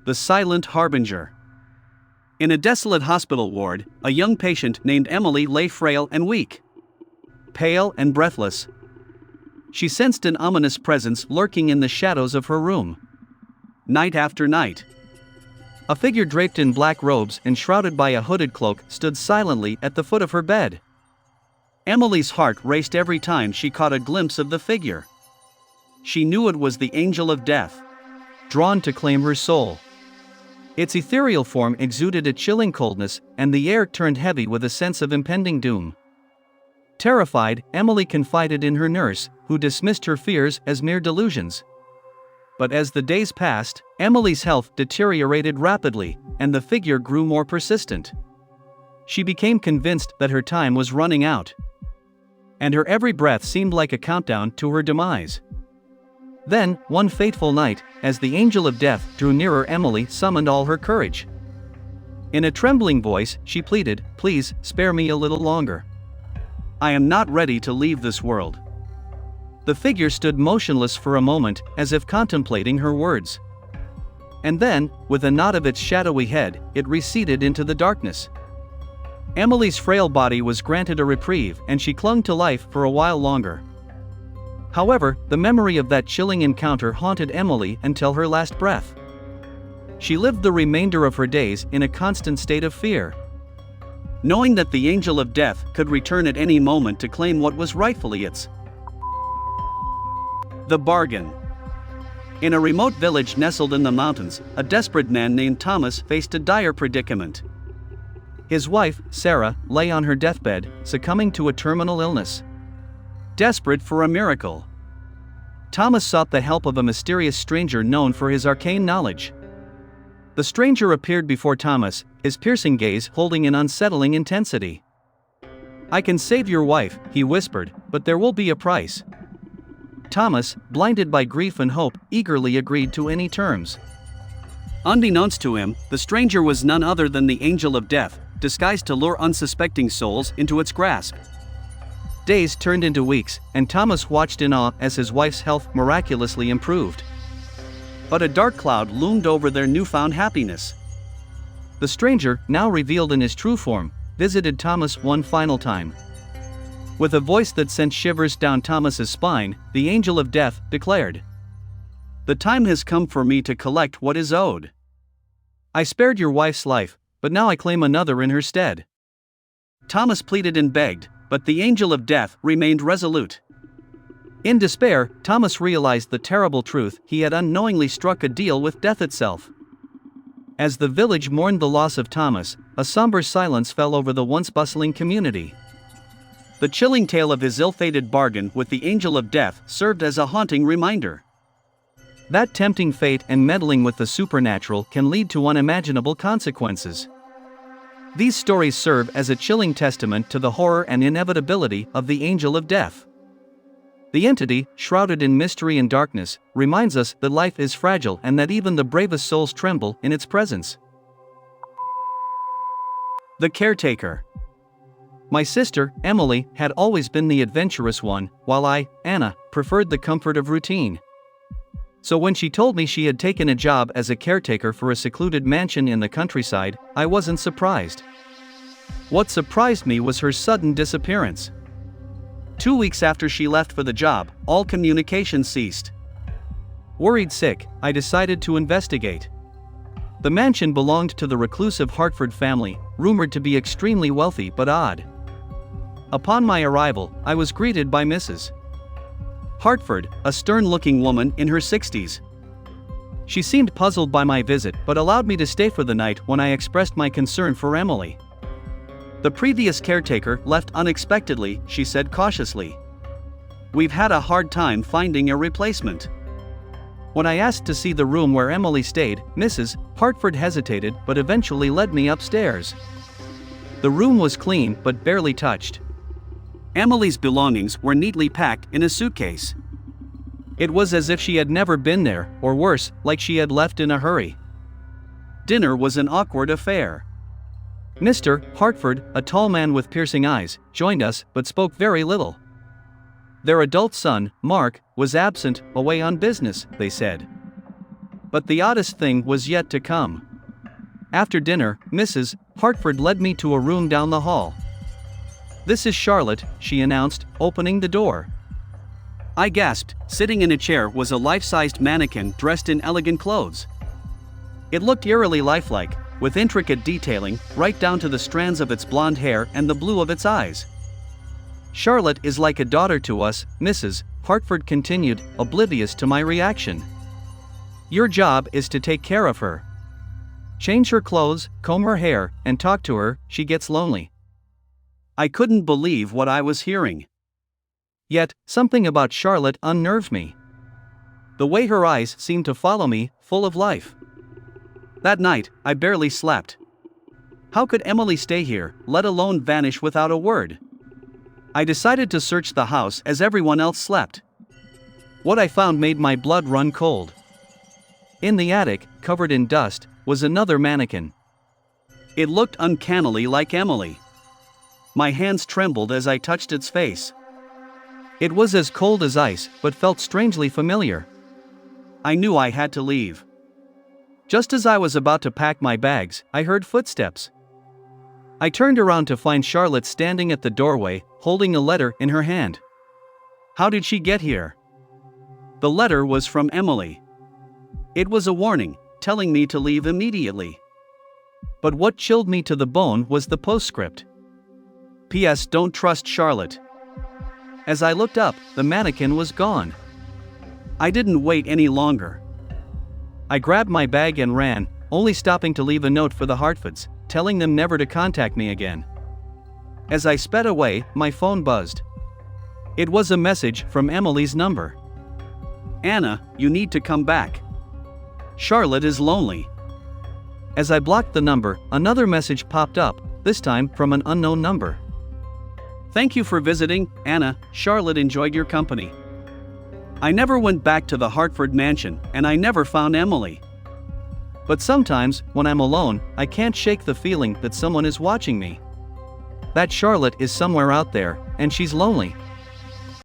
The Silent Harbinger. In a desolate hospital ward, a young patient named Emily lay frail and weak. Pale and breathless, she sensed an ominous presence lurking in the shadows of her room. Night after night, a figure draped in black robes and shrouded by a hooded cloak stood silently at the foot of her bed. Emily's heart raced every time she caught a glimpse of the figure. She knew it was the angel of death, drawn to claim her soul. Its ethereal form exuded a chilling coldness, and the air turned heavy with a sense of impending doom. Terrified, Emily confided in her nurse, who dismissed her fears as mere delusions. But as the days passed, Emily's health deteriorated rapidly, and the figure grew more persistent. She became convinced that her time was running out, and her every breath seemed like a countdown to her demise. Then, one fateful night, as the angel of death drew nearer, Emily summoned all her courage. In a trembling voice, she pleaded, "Please, spare me a little longer. I am not ready to leave this world." The figure stood motionless for a moment, as if contemplating her words. And then, with a nod of its shadowy head, it receded into the darkness. Emily's frail body was granted a reprieve, and she clung to life for a while longer. However, the memory of that chilling encounter haunted Emily until her last breath. She lived the remainder of her days in a constant state of fear, knowing that the angel of death could return at any moment to claim what was rightfully its. The Bargain. In a remote village nestled in the mountains, a desperate man named Thomas faced a dire predicament. His wife, Sarah, lay on her deathbed, succumbing to a terminal illness. Desperate for a miracle, Thomas sought the help of a mysterious stranger known for his arcane knowledge. The stranger appeared before Thomas, his piercing gaze holding an unsettling intensity. "I can save your wife," he whispered, "but there will be a price." Thomas, blinded by grief and hope, eagerly agreed to any terms. Unbeknownst to him, the stranger was none other than the angel of death, disguised to lure unsuspecting souls into its grasp. Days turned into weeks, and Thomas watched in awe as his wife's health miraculously improved. But a dark cloud loomed over their newfound happiness. The stranger, now revealed in his true form, visited Thomas one final time. With a voice that sent shivers down Thomas's spine, the angel of death declared, "The time has come for me to collect what is owed. I spared your wife's life, but now I claim another in her stead." Thomas pleaded and begged, but the angel of death remained resolute. In despair, Thomas realized the terrible truth: he had unknowingly struck a deal with death itself. As the village mourned the loss of Thomas, a somber silence fell over the once bustling community. The chilling tale of his ill-fated bargain with the angel of death served as a haunting reminder that tempting fate and meddling with the supernatural can lead to unimaginable consequences. These stories serve as a chilling testament to the horror and inevitability of the angel of death. The entity, shrouded in mystery and darkness, reminds us that life is fragile and that even the bravest souls tremble in its presence. The Caretaker. My sister, Emily, had always been the adventurous one, while I, Anna, preferred the comfort of routine. So when she told me she had taken a job as a caretaker for a secluded mansion in the countryside, I wasn't surprised. What surprised me was her sudden disappearance. 2 weeks after she left for the job, all communication ceased. Worried sick, I decided to investigate. The mansion belonged to the reclusive Hartford family, rumored to be extremely wealthy but odd. Upon my arrival, I was greeted by Mrs. Hartford, a stern-looking woman in her 60s. She seemed puzzled by my visit but allowed me to stay for the night when I expressed my concern for Emily. "The previous caretaker left unexpectedly," she said cautiously. "We've had a hard time finding a replacement." When I asked to see the room where Emily stayed, Mrs. Hartford hesitated but eventually led me upstairs. The room was clean but barely touched. Emily's belongings were neatly packed in a suitcase. It was as if she had never been there, or worse, like she had left in a hurry. Dinner was an awkward affair. Mr. Hartford, a tall man with piercing eyes, joined us but spoke very little. Their adult son, Mark, was absent, away on business, they said. But the oddest thing was yet to come. After dinner, Mrs. Hartford led me to a room down the hall. "This is Charlotte," she announced, opening the door. I gasped. Sitting in a chair was a life-sized mannequin dressed in elegant clothes. It looked eerily lifelike, with intricate detailing, right down to the strands of its blonde hair and the blue of its eyes. "Charlotte is like a daughter to us," Mrs. Hartford continued, oblivious to my reaction. "Your job is to take care of her. Change her clothes, comb her hair, and talk to her. She gets lonely." I couldn't believe what I was hearing. Yet, something about Charlotte unnerved me. The way her eyes seemed to follow me, full of life. That night, I barely slept. How could Emily stay here, let alone vanish without a word? I decided to search the house as everyone else slept. What I found made my blood run cold. In the attic, covered in dust, was another mannequin. It looked uncannily like Emily. My hands trembled as I touched its face. It was as cold as ice, but felt strangely familiar. I knew I had to leave. Just as I was about to pack my bags, I heard footsteps. I turned around to find Charlotte standing at the doorway, holding a letter in her hand. How did she get here? The letter was from Emily. It was a warning, telling me to leave immediately. But what chilled me to the bone was the postscript. P.S. Don't trust Charlotte. As I looked up, the mannequin was gone. I didn't wait any longer. I grabbed my bag and ran, only stopping to leave a note for the Hartfords, telling them never to contact me again. As I sped away, my phone buzzed. It was a message from Emily's number. "Anna, you need to come back. Charlotte is lonely." As I blocked the number, another message popped up, this time from an unknown number. "Thank you for visiting, Anna. Charlotte enjoyed your company." I never went back to the Hartford mansion, and I never found Emily. But sometimes, when I'm alone, I can't shake the feeling that someone is watching me. That Charlotte is somewhere out there, and she's lonely.